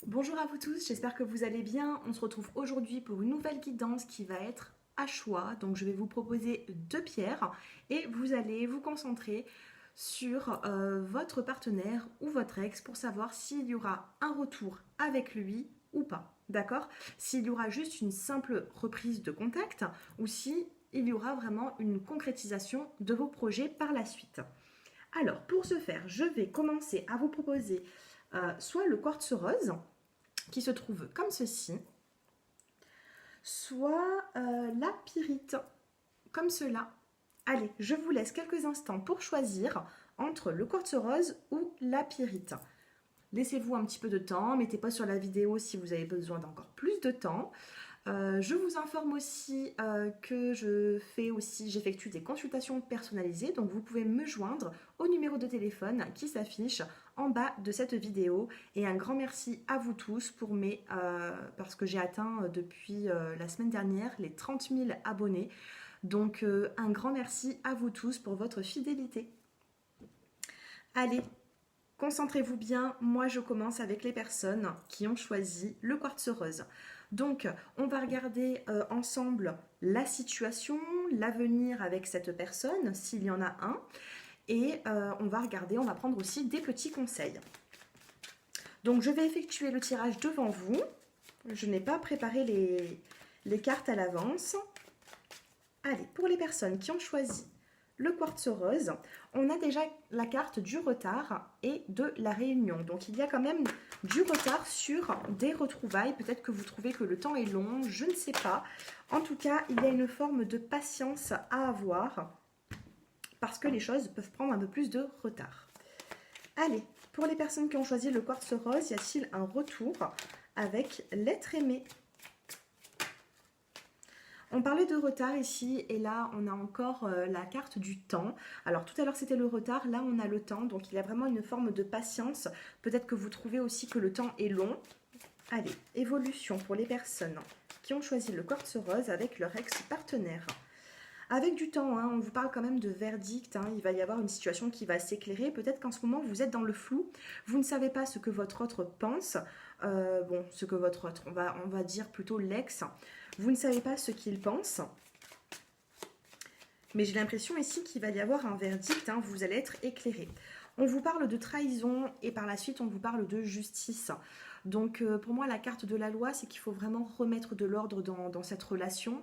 Bonjour à vous tous, j'espère que vous allez bien. On se retrouve aujourd'hui pour une nouvelle guidance qui va être à choix. Donc je vais vous proposer deux pierres et vous allez vous concentrer sur votre partenaire ou votre ex pour savoir s'il y aura un retour avec lui ou pas. D'accord? S'il y aura juste une simple reprise de contact ou si il y aura vraiment une concrétisation de vos projets par la suite. Alors pour ce faire, je vais commencer à vous proposer soit le quartz rose qui se trouve comme ceci, soit la pyrite, comme cela. Allez, je vous laisse quelques instants pour choisir entre le quartz rose ou la pyrite. Laissez-vous un petit peu de temps, mettez pas sur la vidéo si vous avez besoin d'encore plus de temps. Je vous informe aussi que j'effectue des consultations personnalisées, donc vous pouvez me joindre au numéro de téléphone qui s'affiche en bas de cette vidéo. Et un grand merci à vous tous parce que j'ai atteint depuis la semaine dernière les 30 000 abonnés. Donc un grand merci à vous tous pour votre fidélité. Allez, concentrez-vous bien, moi je commence avec les personnes qui ont choisi le quartz rose. Donc on va regarder ensemble la situation, l'avenir avec cette personne, s'il y en a un, et on va prendre aussi des petits conseils. Donc je vais effectuer le tirage devant vous, je n'ai pas préparé les cartes à l'avance. Allez, pour les personnes qui ont choisi le quartz rose, on a déjà la carte du retard et de la réunion. Donc il y a quand même du retard sur des retrouvailles. Peut-être que vous trouvez que le temps est long, je ne sais pas. En tout cas, il y a une forme de patience à avoir parce que les choses peuvent prendre un peu plus de retard. Allez, pour les personnes qui ont choisi le quartz rose, y a-t-il un retour avec l'être aimé ? On parlait de retard ici et là on a encore la carte du temps. Alors tout à l'heure c'était le retard, là on a le temps, donc il y a vraiment une forme de patience. Peut-être que vous trouvez aussi que le temps est long. Allez, évolution pour les personnes qui ont choisi le quartz rose avec leur ex-partenaire. Avec du temps, on vous parle quand même de verdict, il va y avoir une situation qui va s'éclairer. Peut-être qu'en ce moment vous êtes dans le flou, vous ne savez pas ce que votre autre pense. Ce que votre autre, on va dire plutôt l'ex. Vous ne savez pas ce qu'il pense. Mais j'ai l'impression ici qu'il va y avoir un verdict, vous allez être éclairé. On vous parle de trahison et par la suite on vous parle de justice. Donc pour moi la carte de la loi c'est qu'il faut vraiment remettre de l'ordre dans cette relation.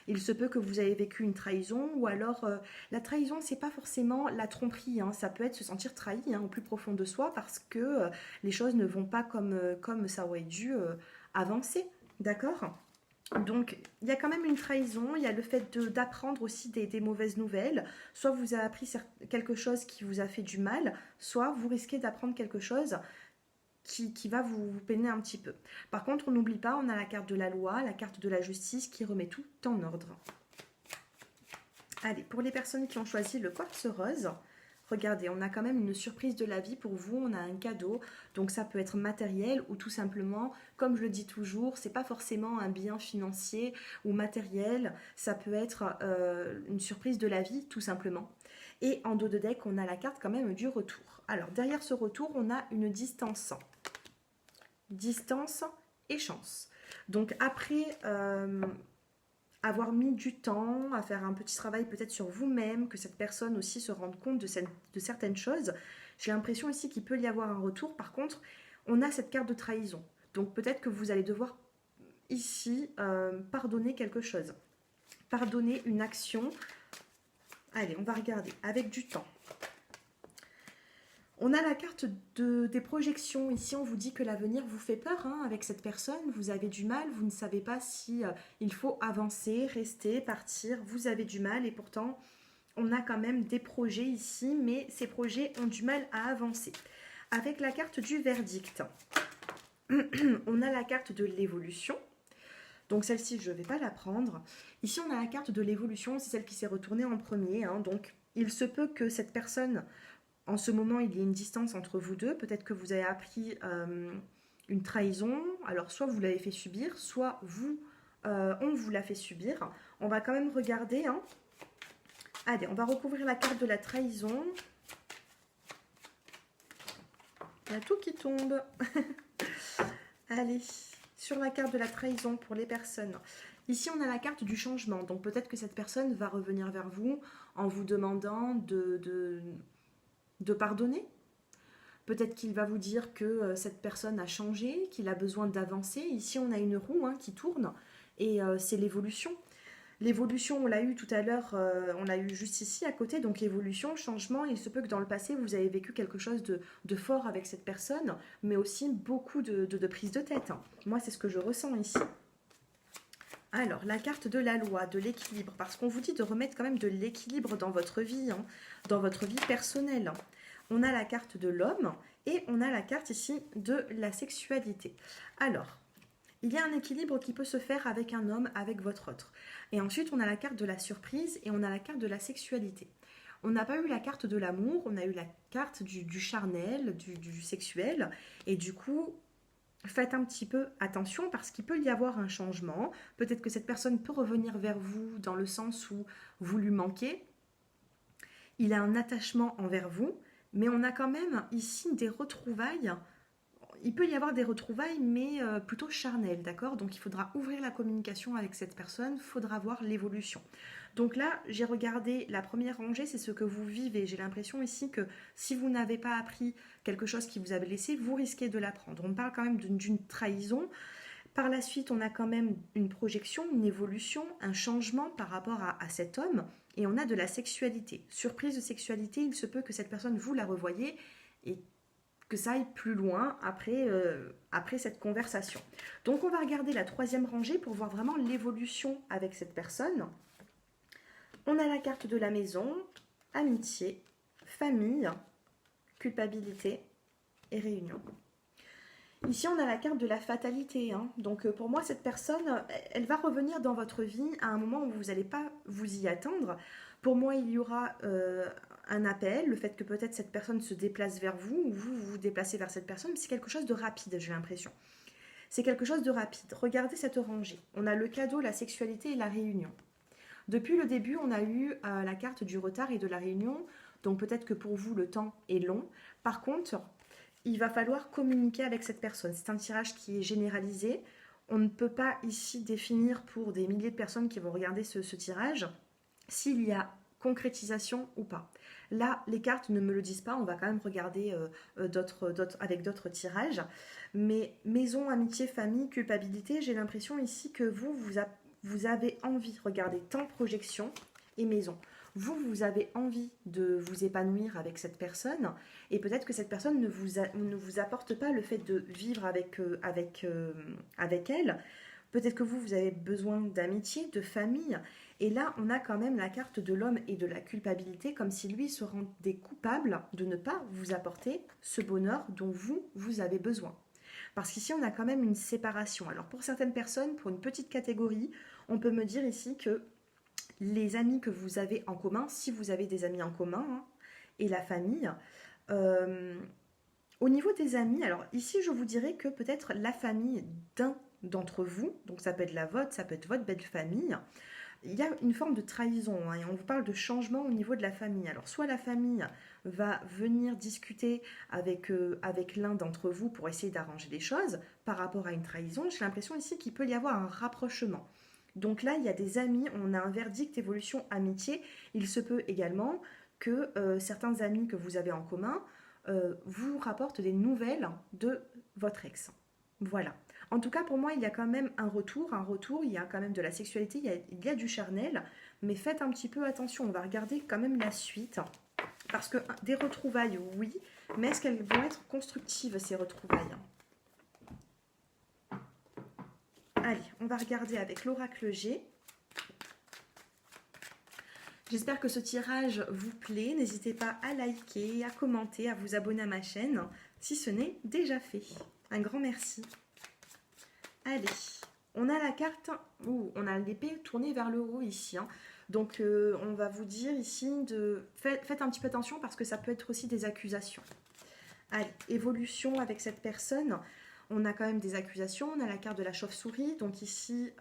Il se peut que vous ayez vécu une trahison ou alors la trahison c'est pas forcément la tromperie. Ça peut être se sentir trahi au plus profond de soi parce que les choses ne vont pas comme ça aurait dû avancer. D'accord ? Donc, il y a quand même une trahison, il y a le fait d'apprendre aussi des mauvaises nouvelles. Soit vous avez appris quelque chose qui vous a fait du mal, soit vous risquez d'apprendre quelque chose qui va vous peiner un petit peu. Par contre, on n'oublie pas, on a la carte de la loi, la carte de la justice qui remet tout en ordre. Allez, pour les personnes qui ont choisi le quartz rose, regardez, on a quand même une surprise de la vie pour vous, on a un cadeau, donc ça peut être matériel ou tout simplement, comme je le dis toujours, c'est pas forcément un bien financier ou matériel, ça peut être une surprise de la vie tout simplement. Et en dos de deck, on a la carte quand même du retour. Alors derrière ce retour, on a une distance. Distance et chance. Donc après avoir mis du temps à faire un petit travail peut-être sur vous-même, que cette personne aussi se rende compte de certaines choses, j'ai l'impression ici qu'il peut y avoir un retour. Par contre, on a cette carte de trahison. Donc peut-être que vous allez devoir ici pardonner quelque chose. Pardonner une action. Allez, on va regarder avec du temps. On a la carte des projections. Ici, on vous dit que l'avenir vous fait peur avec cette personne. Vous avez du mal, vous ne savez pas si il faut avancer, rester, partir. Vous avez du mal et pourtant, on a quand même des projets ici, mais ces projets ont du mal à avancer. Avec la carte du verdict, on a la carte de l'évolution. Donc celle-ci, je ne vais pas la prendre. Ici, on a la carte de l'évolution, c'est celle qui s'est retournée en premier. Donc, il se peut que cette personne... En ce moment, il y a une distance entre vous deux. Peut-être que vous avez appris une trahison. Alors, soit vous l'avez fait subir, soit on vous l'a fait subir. On va quand même regarder. Allez, on va recouvrir la carte de la trahison. Il y a tout qui tombe. Allez, sur la carte de la trahison pour les personnes. Ici, on a la carte du changement. Donc, peut-être que cette personne va revenir vers vous en vous demandant de pardonner. Peut-être qu'il va vous dire que cette personne a changé, qu'il a besoin d'avancer. Ici, on a une roue qui tourne et c'est l'évolution. L'évolution, on l'a eu tout à l'heure, on l'a eu juste ici à côté. Donc l'évolution, changement, il se peut que dans le passé, vous avez vécu quelque chose de fort avec cette personne, mais aussi beaucoup de prise de tête. Moi, c'est ce que je ressens ici. Alors, la carte de la loi, de l'équilibre, parce qu'on vous dit de remettre quand même de l'équilibre dans votre vie, dans votre vie personnelle. On a la carte de l'homme et on a la carte ici de la sexualité. Alors, il y a un équilibre qui peut se faire avec un homme, avec votre autre. Et ensuite, on a la carte de la surprise et on a la carte de la sexualité. On n'a pas eu la carte de l'amour, on a eu la carte du charnel, du sexuel. Et du coup, faites un petit peu attention parce qu'il peut y avoir un changement. Peut-être que cette personne peut revenir vers vous dans le sens où vous lui manquez. Il a un attachement envers vous, mais on a quand même ici des retrouvailles. Il peut y avoir des retrouvailles, mais plutôt charnelles, d'accord? Donc il faudra ouvrir la communication avec cette personne, il faudra voir l'évolution. Donc là, j'ai regardé la première rangée, c'est ce que vous vivez. J'ai l'impression ici que si vous n'avez pas appris quelque chose qui vous a blessé, vous risquez de l'apprendre. On parle quand même d'une trahison. Par la suite, on a quand même une projection, une évolution, un changement par rapport à cet homme. Et on a de la sexualité. Surprise de sexualité, il se peut que cette personne, vous la revoyez et que ça aille plus loin après cette conversation. Donc on va regarder la troisième rangée pour voir vraiment l'évolution avec cette personne. On a la carte de la maison, amitié, famille, culpabilité et réunion. Ici, on a la carte de la fatalité. Donc, pour moi, cette personne, elle va revenir dans votre vie à un moment où vous n'allez pas vous y attendre. Pour moi, il y aura un appel, le fait que peut-être cette personne se déplace vers vous, ou vous vous déplacez vers cette personne. C'est quelque chose de rapide, j'ai l'impression. C'est quelque chose de rapide. Regardez cette rangée. On a le cadeau, la sexualité et la réunion. Depuis le début, on a eu la carte du retard et de la réunion. Donc, peut-être que pour vous, le temps est long. Par contre, il va falloir communiquer avec cette personne. C'est un tirage qui est généralisé. On ne peut pas ici définir pour des milliers de personnes qui vont regarder ce tirage s'il y a concrétisation ou pas. Là, les cartes ne me le disent pas. On va quand même regarder avec d'autres tirages. Mais maison, amitié, famille, culpabilité, j'ai l'impression ici que vous avez envie, regardez, temps, projection et maison. Vous avez envie de vous épanouir avec cette personne et peut-être que cette personne ne vous apporte pas le fait de vivre avec elle. Peut-être que vous avez besoin d'amitié, de famille. Et là, on a quand même la carte de l'homme et de la culpabilité, comme si lui se rendait coupable de ne pas vous apporter ce bonheur dont vous avez besoin. Parce qu'ici, on a quand même une séparation. Alors, pour certaines personnes, pour une petite catégorie, on peut me dire ici que les amis que vous avez en commun, si vous avez des amis en commun, et la famille. Au niveau des amis, alors ici je vous dirais que peut-être la famille d'un d'entre vous, donc ça peut être la vôtre, ça peut être votre belle famille, il y a une forme de trahison et on vous parle de changement au niveau de la famille. Alors soit la famille va venir discuter avec l'un d'entre vous pour essayer d'arranger les choses par rapport à une trahison. J'ai l'impression ici qu'il peut y avoir un rapprochement. Donc là, il y a des amis, on a un verdict évolution amitié. Il se peut également que certains amis que vous avez en commun vous rapportent des nouvelles de votre ex. Voilà. En tout cas, pour moi, il y a quand même un retour, il y a quand même de la sexualité, il y a du charnel, mais faites un petit peu attention, on va regarder quand même la suite. Parce que des retrouvailles, oui, mais est-ce qu'elles vont être constructives, ces retrouvailles ? Allez, on va regarder avec l'oracle G. J'espère que ce tirage vous plaît. N'hésitez pas à liker, à commenter, à vous abonner à ma chaîne si ce n'est déjà fait. Un grand merci. Allez, on a la carte, on a l'épée tournée vers le haut ici. Donc on va vous dire ici faites un petit peu attention parce que ça peut être aussi des accusations. Allez, évolution avec cette personne. On a quand même des accusations, on a la carte de la chauve-souris, donc ici,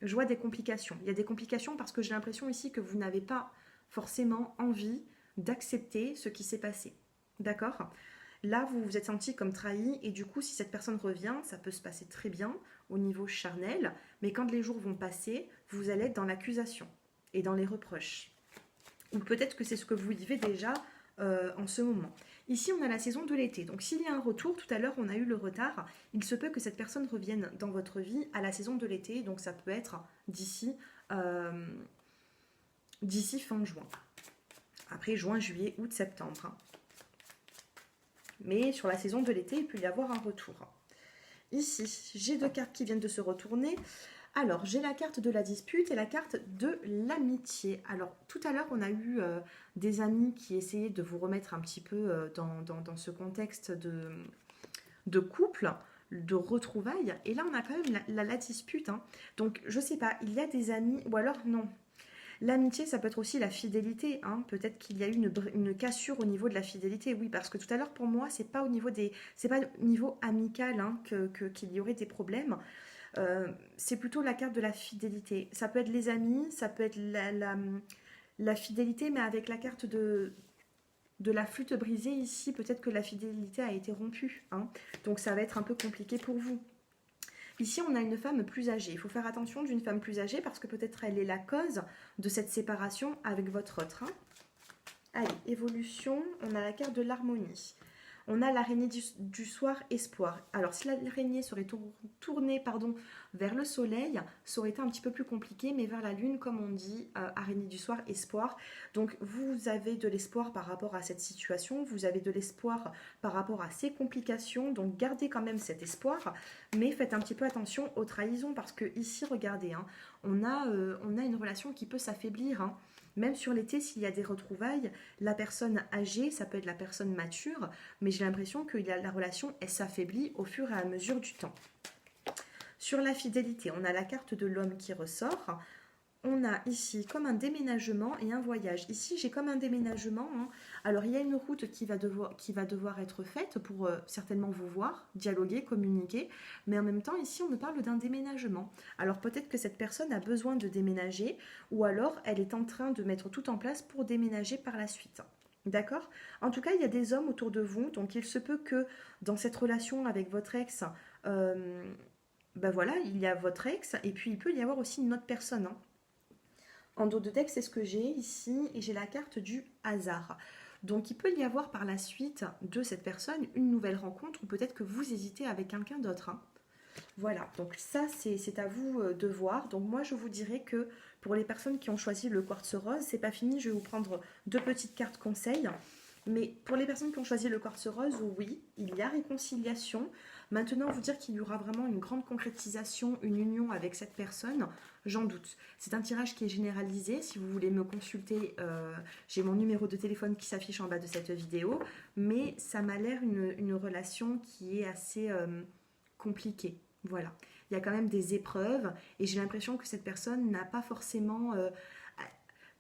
je vois des complications. Il y a des complications parce que j'ai l'impression ici que vous n'avez pas forcément envie d'accepter ce qui s'est passé. D'accord ? là, vous vous êtes senti comme trahi et du coup, si cette personne revient, ça peut se passer très bien au niveau charnel, mais quand les jours vont passer, vous allez être dans l'accusation et dans les reproches. Ou peut-être que c'est ce que vous vivez déjà en ce moment. Ici, on a la saison de l'été. Donc, s'il y a un retour, tout à l'heure, on a eu le retard. Il se peut que cette personne revienne dans votre vie à la saison de l'été. Donc, ça peut être d'ici fin juin. Après juin, juillet, août, septembre. Hein. Mais sur la saison de l'été, il peut y avoir un retour. Ici, j'ai 2 cartes qui viennent de se retourner. Alors, j'ai la carte de la dispute et la carte de l'amitié. Alors, tout à l'heure, on a eu des amis qui essayaient de vous remettre un petit peu dans ce contexte de couple, de retrouvailles. Et là, on a quand même la dispute. Hein. Donc, je sais pas, il y a des amis, ou alors non. L'amitié, ça peut être aussi la fidélité. Hein. Peut-être qu'il y a eu une cassure au niveau de la fidélité. Oui, parce que tout à l'heure, pour moi, c'est pas au niveau amical hein, qu'il y aurait des problèmes. C'est plutôt la carte de la fidélité. Ça peut être les amis, ça peut être la fidélité, mais avec la carte de la flûte brisée ici, peut-être que la fidélité a été rompue. Hein. Donc ça va être un peu compliqué pour vous. Ici, on a une femme plus âgée. Il faut faire attention d'une femme plus âgée parce que peut-être elle est la cause de cette séparation avec votre autre. Hein. Allez, évolution, on a la carte de l'harmonie. On a l'araignée du soir, espoir. Alors, si l'araignée serait tournée vers le soleil, ça aurait été un petit peu plus compliqué, mais vers la lune, comme on dit, araignée du soir, espoir. Donc, vous avez de l'espoir par rapport à cette situation, vous avez de l'espoir par rapport à ces complications, donc gardez quand même cet espoir, mais faites un petit peu attention aux trahisons, parce que ici, regardez, hein, on a une relation qui peut s'affaiblir, hein. Même sur l'été, s'il y a des retrouvailles, la personne âgée, ça peut être la personne mature, mais j'ai l'impression que la relation, elle s'affaiblit au fur et à mesure du temps. Sur la fidélité, on a la carte de l'homme qui ressort. On a ici comme un déménagement et un voyage. Ici, j'ai comme un déménagement. Hein. Alors, il y a une route qui va devoir être faite pour certainement vous voir, dialoguer, communiquer. Mais en même temps, ici, on me parle d'un déménagement. Alors, peut-être que cette personne a besoin de déménager ou alors elle est en train de mettre tout en place pour déménager par la suite. D'accord ? En tout cas, il y a des hommes autour de vous. Donc, il se peut que dans cette relation avec votre ex, ben voilà, il y a votre ex et puis il peut y avoir aussi une autre personne. Hein. En dos de deck, c'est ce que j'ai ici et j'ai la carte du hasard. Donc il peut y avoir par la suite de cette personne une nouvelle rencontre ou peut-être que vous hésitez avec quelqu'un d'autre. Hein. Voilà, donc ça c'est à vous de voir. Donc moi je vous dirais que pour les personnes qui ont choisi le quartz rose, c'est pas fini, je vais vous prendre 2 petites cartes conseils. Mais pour les personnes qui ont choisi le quartz rose, oui, il y a réconciliation. Maintenant, vous dire qu'il y aura vraiment une grande concrétisation, une union avec cette personne, j'en doute. C'est un tirage qui est généralisé. Si vous voulez me consulter, j'ai mon numéro de téléphone qui s'affiche en bas de cette vidéo. Mais ça m'a l'air une relation qui est assez compliquée. Voilà. Il y a quand même des épreuves et j'ai l'impression que cette personne n'a pas forcément...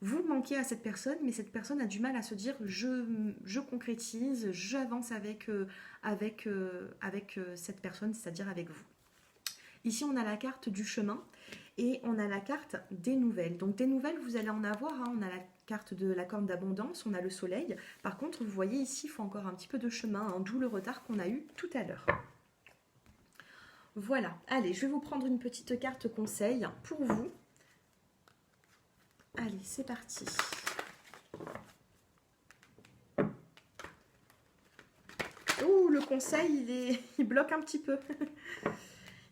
vous manquez à cette personne, mais cette personne a du mal à se dire je concrétise, j'avance avec cette personne, c'est-à-dire avec vous. Ici, on a la carte du chemin et on a la carte des nouvelles. Donc, des nouvelles, vous allez en avoir. Hein. On a la carte de la corne d'abondance, on a le soleil. Par contre, vous voyez ici, il faut encore un petit peu de chemin, hein, d'où le retard qu'on a eu tout à l'heure. Voilà. Allez, je vais vous prendre une petite carte conseil pour vous. Allez, c'est parti. Oh, le conseil, il bloque un petit peu.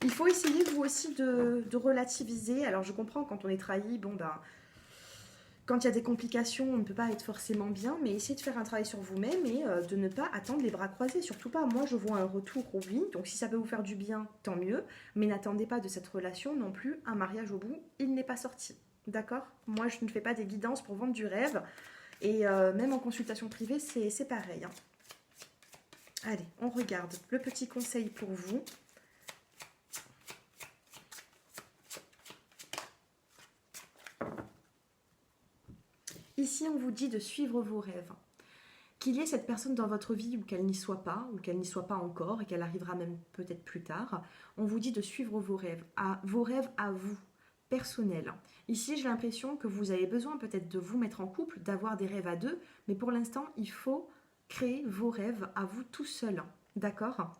Il faut essayer, vous aussi, de relativiser. Alors, je comprends, quand on est trahi, bon, ben, quand il y a des complications, on ne peut pas être forcément bien, mais essayez de faire un travail sur vous-même et de ne pas attendre les bras croisés. Surtout pas, moi, je vois un retour, oui. Donc, si ça peut vous faire du bien, tant mieux. Mais n'attendez pas de cette relation non plus un mariage au bout. Il n'est pas sorti. D'accord ? Moi, je ne fais pas des guidances pour vendre du rêve. Et même en consultation privée, c'est pareil. Hein. Allez, on regarde le petit conseil pour vous. Ici, on vous dit de suivre vos rêves. Qu'il y ait cette personne dans votre vie ou qu'elle n'y soit pas encore, et qu'elle arrivera même peut-être plus tard, on vous dit de suivre vos rêves à vous. Personnel. Ici, j'ai l'impression que vous avez besoin peut-être de vous mettre en couple, d'avoir des rêves à deux, mais pour l'instant, il faut créez vos rêves à vous tout seul, d'accord?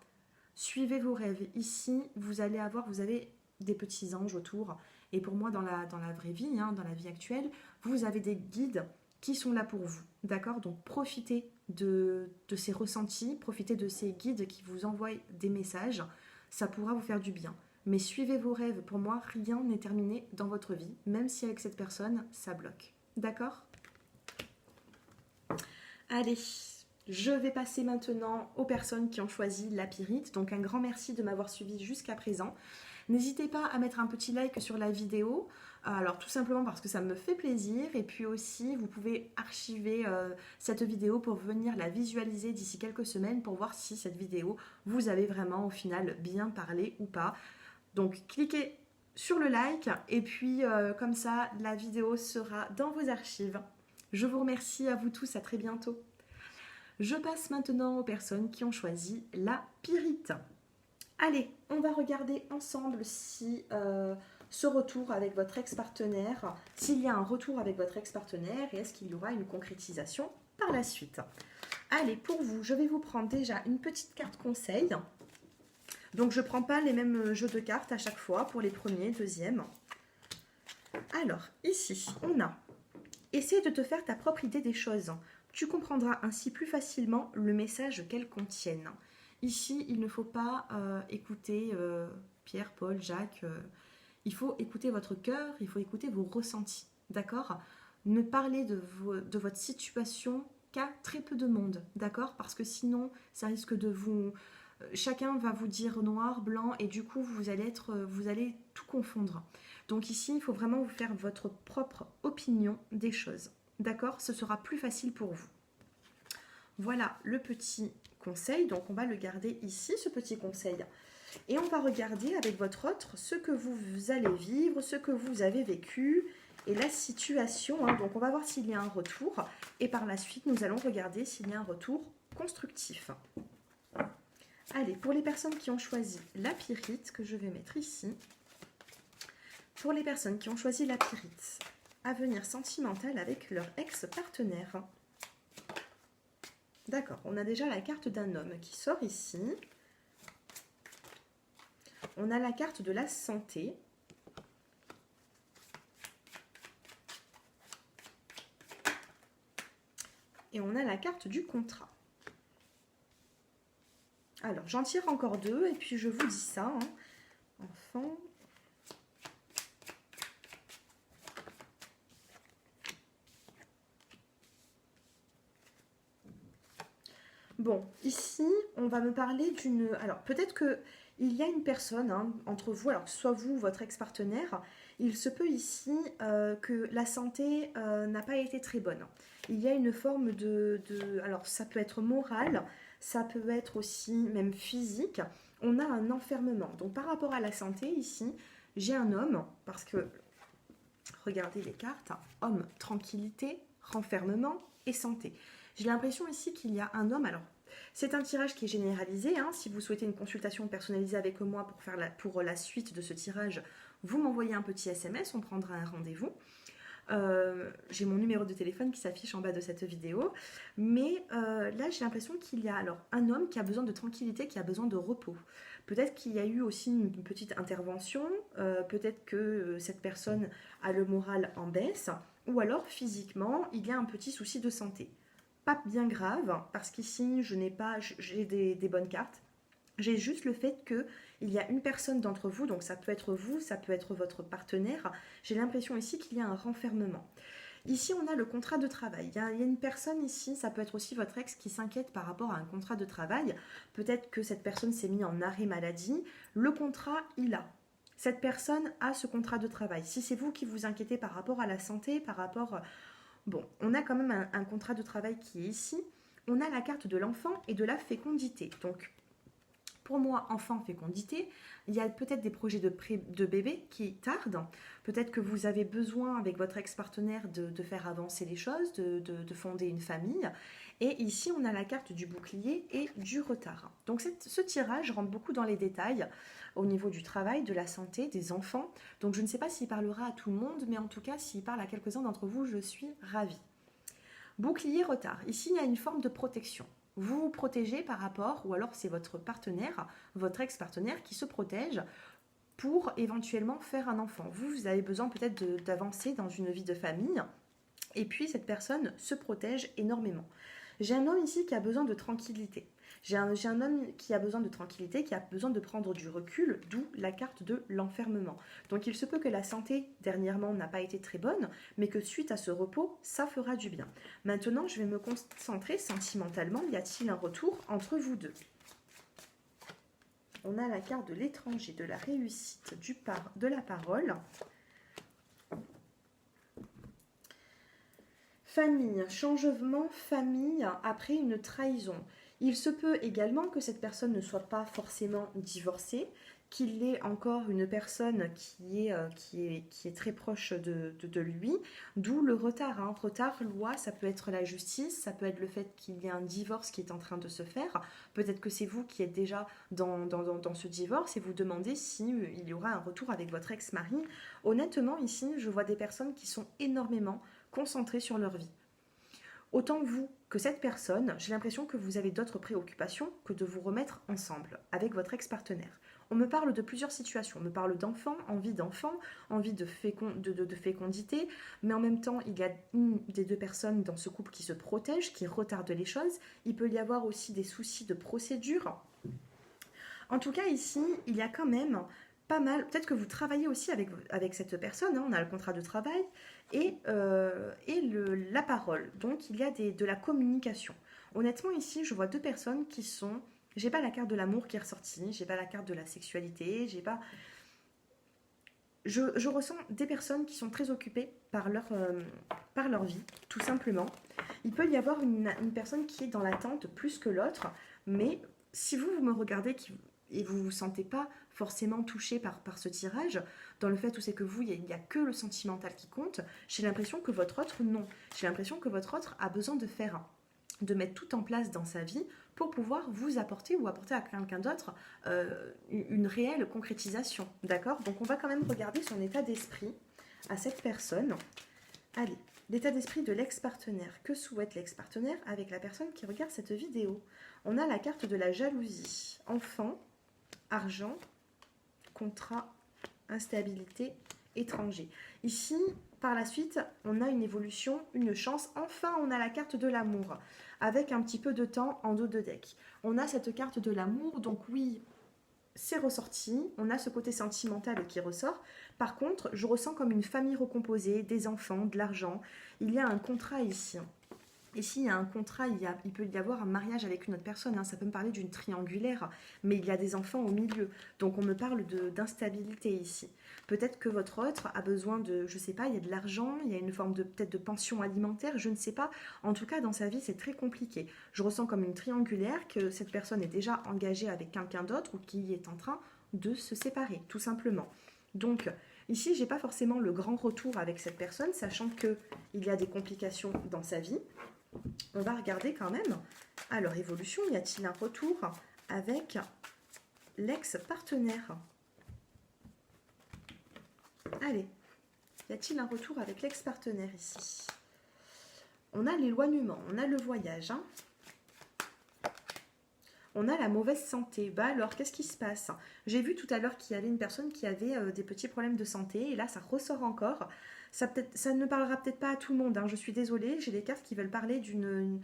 Suivez vos rêves. Ici, vous avez des petits anges autour. Et pour moi, dans la vraie vie, hein, dans la vie actuelle, vous avez des guides qui sont là pour vous, d'accord? Donc profitez de ces ressentis, profitez de ces guides qui vous envoient des messages. Ça pourra vous faire du bien. Mais suivez vos rêves. Pour moi, rien n'est terminé dans votre vie, même si avec cette personne, ça bloque. D'accord? Allez, je vais passer maintenant aux personnes qui ont choisi la pyrite. Donc un grand merci de m'avoir suivi jusqu'à présent. N'hésitez pas à mettre un petit like sur la vidéo. Alors tout simplement parce que ça me fait plaisir. Et puis aussi, vous pouvez archiver cette vidéo pour venir la visualiser d'ici quelques semaines pour voir si cette vidéo vous avez vraiment au final bien parlé ou pas. Donc cliquez sur le like et puis comme ça la vidéo sera dans vos archives. Je vous remercie à vous tous, à très bientôt. Je passe maintenant aux personnes qui ont choisi la pyrite. Allez, on va regarder ensemble si ce retour avec votre ex-partenaire, s'il y a un retour avec votre ex-partenaire et est-ce qu'il y aura une concrétisation par la suite. Allez, pour vous, je vais vous prendre déjà une petite carte conseil. Donc je ne prends pas les mêmes jeux de cartes à chaque fois pour les premiers, deuxièmes. Alors, ici, on a « Essaie de te faire ta propre idée des choses. Tu comprendras ainsi plus facilement le message qu'elles contiennent. » Ici, il ne faut pas écouter Pierre, Paul, Jacques. Il faut écouter votre cœur, il faut écouter vos ressentis. D'accord? Ne parlez de votre situation qu'à très peu de monde. D'accord? Parce que sinon, ça risque de vous... Chacun va vous dire noir, blanc, et du coup, vous allez tout confondre. Donc ici, il faut vraiment vous faire votre propre opinion des choses. D'accord? Ce sera plus facile pour vous. Voilà le petit conseil. Donc, on va le garder ici, ce petit conseil. Et on va regarder avec votre autre ce que vous allez vivre, ce que vous avez vécu et la situation. Hein. Donc, on va voir s'il y a un retour. Et par la suite, nous allons regarder s'il y a un retour constructif. Allez, pour les personnes qui ont choisi la pyrite, que je vais mettre ici. Pour les personnes qui ont choisi la pyrite, avenir sentimental avec leur ex-partenaire. D'accord, on a déjà la carte d'un homme qui sort ici. On a la carte de la santé. Et on a la carte du contrat. Alors, j'en tire encore deux et puis je vous dis ça. Hein. Enfant. Bon, ici, on va me parler d'une... Alors, peut-être qu'il y a une personne hein, entre vous, alors que ce soit vous ou votre ex-partenaire, il se peut ici que la santé n'a pas été très bonne. Il y a une forme alors, ça peut être moral, ça peut être aussi même physique. On a un enfermement. Donc, par rapport à la santé, ici, j'ai un homme, parce que, regardez les cartes, homme, tranquillité, renfermement et santé. J'ai l'impression ici qu'il y a un homme, alors c'est un tirage qui est généralisé, hein. Si vous souhaitez une consultation personnalisée avec moi pour la suite de ce tirage, vous m'envoyez un petit SMS, on prendra un rendez-vous. J'ai mon numéro de téléphone qui s'affiche en bas de cette vidéo, mais là j'ai l'impression qu'il y a alors un homme qui a besoin de tranquillité, qui a besoin de repos. Peut-être qu'il y a eu aussi une petite intervention, peut-être que cette personne a le moral en baisse, ou alors physiquement il y a un petit souci de santé. Pas bien grave, parce qu'ici j'ai des bonnes cartes. J'ai juste le fait qu'il y a une personne d'entre vous, donc ça peut être vous, ça peut être votre partenaire. J'ai l'impression ici qu'il y a un renfermement. Ici, on a le contrat de travail. Il y a une personne ici, ça peut être aussi votre ex qui s'inquiète par rapport à un contrat de travail. Peut-être que cette personne s'est mise en arrêt maladie. Le contrat, il a. Cette personne a ce contrat de travail. Si c'est vous qui vous inquiétez par rapport à la santé, par rapport... Bon, on a quand même un contrat de travail qui est ici. On a la carte de l'enfant et de la fécondité. Donc, pour moi, enfant, fécondité, il y a peut-être des projets de bébé qui tardent. Peut-être que vous avez besoin, avec votre ex-partenaire, de faire avancer les choses, de fonder une famille. Et ici, on a la carte du bouclier et du retard. Donc, ce tirage rentre beaucoup dans les détails au niveau du travail, de la santé, des enfants. Donc, je ne sais pas s'il parlera à tout le monde, mais en tout cas, s'il parle à quelques-uns d'entre vous, je suis ravie. Bouclier, retard. Ici, il y a une forme de protection. Vous vous protégez par rapport, ou alors c'est votre partenaire, votre ex-partenaire qui se protège pour éventuellement faire un enfant. Vous avez besoin peut-être d'avancer dans une vie de famille, et puis cette personne se protège énormément. J'ai un homme ici qui a besoin de tranquillité. J'ai un homme qui a besoin de tranquillité, qui a besoin de prendre du recul, d'où la carte de l'enfermement. Donc il se peut que la santé dernièrement n'a pas été très bonne, mais que suite à ce repos, ça fera du bien. Maintenant, je vais me concentrer sentimentalement. Y a-t-il un retour entre vous deux? On a la carte de l'étranger, de la réussite, de la parole. Famille, changement, famille après une trahison. Il se peut également que cette personne ne soit pas forcément divorcée, qu'il ait encore une personne qui est très proche de lui, d'où le retard. Hein. Retard, loi, ça peut être la justice, ça peut être le fait qu'il y ait un divorce qui est en train de se faire. Peut-être que c'est vous qui êtes déjà dans ce divorce et vous demandez s'il y aura un retour avec votre ex-mari. Honnêtement, ici, je vois des personnes qui sont énormément concentrées sur leur vie. Autant vous que cette personne, j'ai l'impression que vous avez d'autres préoccupations que de vous remettre ensemble avec votre ex-partenaire. On me parle de plusieurs situations. On me parle d'enfants, envie de fécondité, mais en même temps, il y a une des deux personnes dans ce couple qui se protège, qui retarde les choses. Il peut y avoir aussi des soucis de procédure. En tout cas, ici, il y a quand même pas mal. Peut-être que vous travaillez aussi avec cette personne. Hein, on a le contrat de travail et la parole. Donc, il y a de la communication. Honnêtement, ici, je vois deux personnes qui sont... J'ai pas la carte de l'amour qui est ressortie, j'ai pas la carte de la sexualité, j'ai pas... Je ressens des personnes qui sont très occupées par leur vie, tout simplement. Il peut y avoir une personne qui est dans l'attente plus que l'autre, mais si vous me regardez et vous ne vous sentez pas forcément touché par ce tirage, dans le fait où c'est que vous, il n'y a que le sentimental qui compte, j'ai l'impression que votre autre, non. J'ai l'impression que votre autre a besoin de mettre tout en place dans sa vie pour pouvoir vous apporter ou apporter à quelqu'un d'autre une réelle concrétisation. D'accord? Donc on va quand même regarder son état d'esprit à cette personne. Allez, l'état d'esprit de l'ex-partenaire. Que souhaite l'ex-partenaire avec la personne qui regarde cette vidéo? On a la carte de la jalousie. Enfant, argent, contrat, instabilité, étranger. Ici, par la suite, on a une évolution, une chance. Enfin, on a la carte de l'amour, avec un petit peu de temps en dos de deck. On a cette carte de l'amour, donc oui, c'est ressorti. On a ce côté sentimental qui ressort. Par contre, je ressens comme une famille recomposée, des enfants, de l'argent. Il y a un contrat ici. Et s'il y a un contrat, il peut y avoir un mariage avec une autre personne. Hein. Ça peut me parler d'une triangulaire, mais il y a des enfants au milieu. Donc on me parle d'instabilité ici. Peut-être que votre autre a besoin de, je ne sais pas, il y a de l'argent, il y a une forme peut-être de pension alimentaire, je ne sais pas. En tout cas, dans sa vie, c'est très compliqué. Je ressens comme une triangulaire que cette personne est déjà engagée avec quelqu'un d'autre ou qui est en train de se séparer, tout simplement. Donc, ici, je n'ai pas forcément le grand retour avec cette personne, sachant qu'il y a des complications dans sa vie. On va regarder quand même. Alors, évolution, y a-t-il un retour avec l'ex-partenaire? Allez, y a-t-il un retour avec l'ex-partenaire ici? On a l'éloignement, on a le voyage. Hein. On a la mauvaise santé. Bah alors, qu'est-ce qui se passe? J'ai vu tout à l'heure qu'il y avait une personne qui avait des petits problèmes de santé. Et là, ça ressort encore. Ça ne parlera peut-être pas à tout le monde. Hein. Je suis désolée, j'ai des cartes qui veulent parler d'une...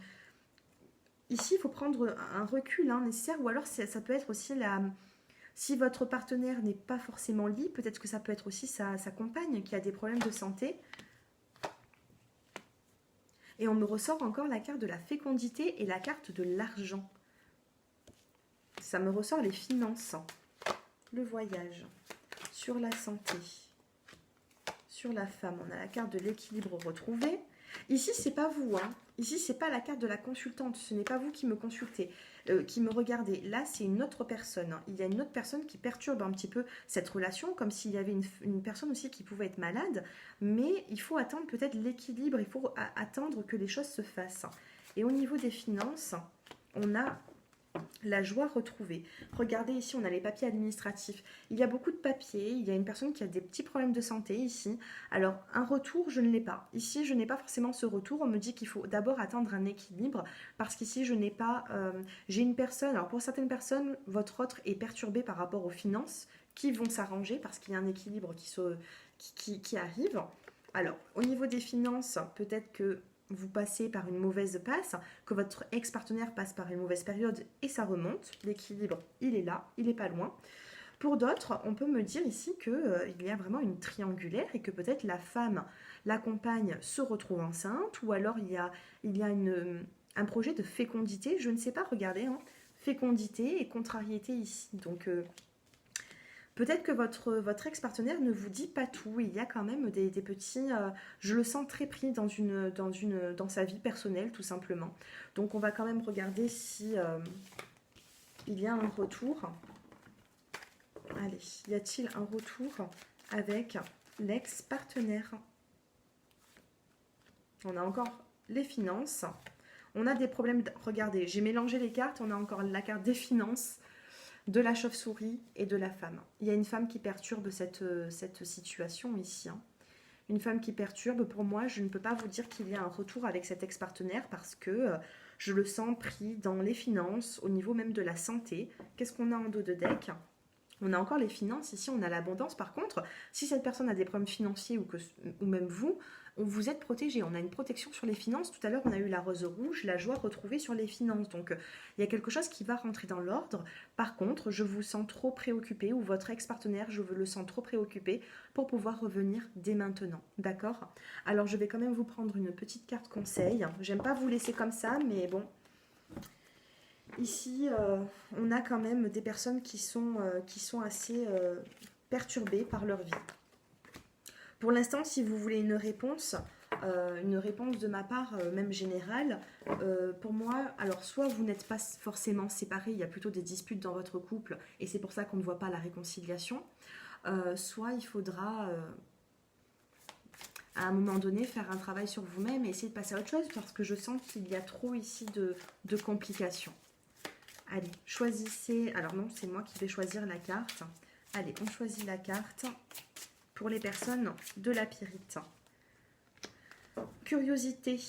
Ici, il faut prendre un recul nécessaire. Ou alors, ça peut être aussi la... Si votre partenaire n'est pas forcément libre, peut-être que ça peut être aussi sa compagne qui a des problèmes de santé. Et on me ressort encore la carte de la fécondité et la carte de l'argent. Ça me ressort les finances, le voyage, sur la santé, sur la femme. On a la carte de l'équilibre retrouvé. Ici, c'est pas vous. Hein. Ici, c'est pas la carte de la consultante. Ce n'est pas vous qui me consultez, qui me regardez. Là, c'est une autre personne. Il y a une autre personne qui perturbe un petit peu cette relation, comme s'il y avait une personne aussi qui pouvait être malade. Mais il faut attendre peut-être l'équilibre. Il faut attendre que les choses se fassent. Et au niveau des finances, on a La joie retrouvée. Regardez ici, on a les papiers administratifs. Il y a beaucoup de papiers. Il y a une personne qui a des petits problèmes de santé ici. Alors, un retour, je ne l'ai pas. Ici, je n'ai pas forcément ce retour. On me dit qu'il faut d'abord atteindre un équilibre parce qu'ici, je n'ai pas... j'ai une personne... Alors, pour certaines personnes, votre autre est perturbé par rapport aux finances qui vont s'arranger parce qu'il y a un équilibre qui arrive. Alors, au niveau des finances, peut-être que vous passez par une mauvaise passe, que votre ex-partenaire passe par une mauvaise période et ça remonte. L'équilibre, il est là, il n'est pas loin. Pour d'autres, on peut me dire ici qu'il y a vraiment une triangulaire et que peut-être la femme, la compagne se retrouve enceinte ou alors il y a un projet de fécondité. Je ne sais pas, regardez, hein, fécondité et contrariété ici. Donc, peut-être que votre ex-partenaire ne vous dit pas tout. Il y a quand même des petits... je le sens très pris dans sa vie personnelle, tout simplement. Donc, on va quand même regarder si il y a un retour. Allez, y a-t-il un retour avec l'ex-partenaire? On a encore les finances. On a des problèmes... Regardez, j'ai mélangé les cartes. On a encore la carte des finances, de la chauve-souris et de la femme. Il y a une femme qui perturbe cette situation ici. Hein. Une femme qui perturbe, pour moi, je ne peux pas vous dire qu'il y a un retour avec cet ex-partenaire parce que je le sens pris dans les finances, au niveau même de la santé. Qu'est-ce qu'on a en dos de deck? On a encore les finances, ici on a l'abondance. Par contre, si cette personne a des problèmes financiers ou même vous êtes protégé. On a une protection sur les finances. Tout à l'heure, on a eu la rose rouge, la joie retrouvée sur les finances. Donc, il y a quelque chose qui va rentrer dans l'ordre. Par contre, je vous sens trop préoccupé ou votre ex-partenaire, je le sens trop préoccupé pour pouvoir revenir dès maintenant. D'accord? Alors, je vais quand même vous prendre une petite carte conseil. J'aime pas vous laisser comme ça, mais bon... Ici, on a quand même des personnes qui sont assez perturbées par leur vie. Pour l'instant, si vous voulez une réponse de ma part, même générale, pour moi, alors soit vous n'êtes pas forcément séparés, il y a plutôt des disputes dans votre couple, et c'est pour ça qu'on ne voit pas la réconciliation, soit il faudra... à un moment donné, faire un travail sur vous-même et essayer de passer à autre chose, parce que je sens qu'il y a trop ici de complications. Allez, choisissez... Alors non, c'est moi qui vais choisir la carte. Allez, on choisit la carte pour les personnes de la Pyrite. Curiosité.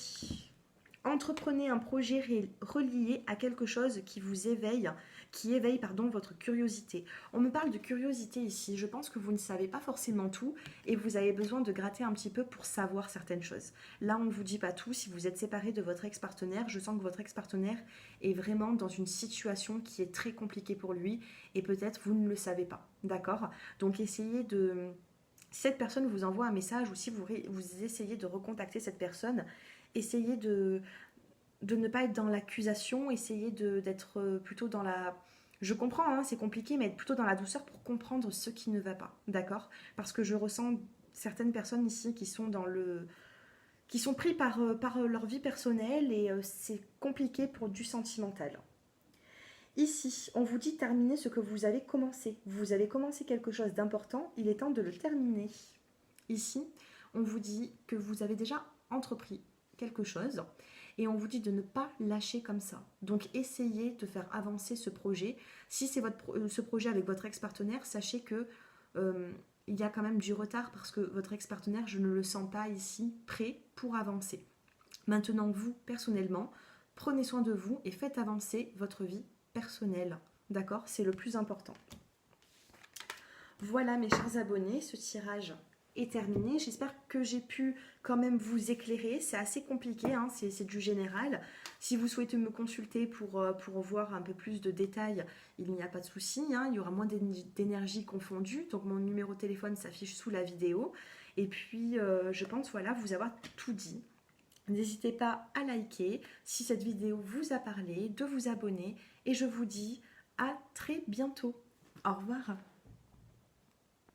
Entreprenez un projet relié à quelque chose qui vous éveille, votre curiosité. On me parle de curiosité ici. Je pense que vous ne savez pas forcément tout et vous avez besoin de gratter un petit peu pour savoir certaines choses. Là, on ne vous dit pas tout. Si vous êtes séparé de votre ex-partenaire, je sens que votre ex-partenaire est vraiment dans une situation qui est très compliquée pour lui et peut-être vous ne le savez pas. D'accord? Donc, essayez de... Si cette personne vous envoie un message ou si vous essayez de recontacter cette personne, essayez de ne pas être dans l'accusation, essayez d'être plutôt dans la... Je comprends, hein, c'est compliqué, mais être plutôt dans la douceur pour comprendre ce qui ne va pas, d'accord? Parce que je ressens certaines personnes ici qui sont qui sont pris par leur vie personnelle et c'est compliqué pour du sentimental. Ici, on vous dit terminer ce que vous avez commencé. Vous avez commencé quelque chose d'important, il est temps de le terminer. Ici, on vous dit que vous avez déjà entrepris quelque chose et on vous dit de ne pas lâcher comme ça. Donc, essayez de faire avancer ce projet. Si c'est ce projet avec votre ex-partenaire, sachez que il y a quand même du retard parce que votre ex-partenaire, je ne le sens pas ici prêt pour avancer. Maintenant, vous, personnellement, prenez soin de vous et faites avancer votre vie personnelle. D'accord? C'est le plus important. Voilà mes chers abonnés, ce tirage est terminé. J'espère que j'ai pu quand même vous éclairer. C'est assez compliqué, hein, c'est du général. Si vous souhaitez me consulter pour voir un peu plus de détails, il n'y a pas de souci. Hein, il y aura moins d'énergie confondue. Donc mon numéro de téléphone s'affiche sous la vidéo. Et puis je pense voilà, vous avoir tout dit. N'hésitez pas à liker si cette vidéo vous a parlé, de vous abonner. Et je vous dis à très bientôt. Au revoir.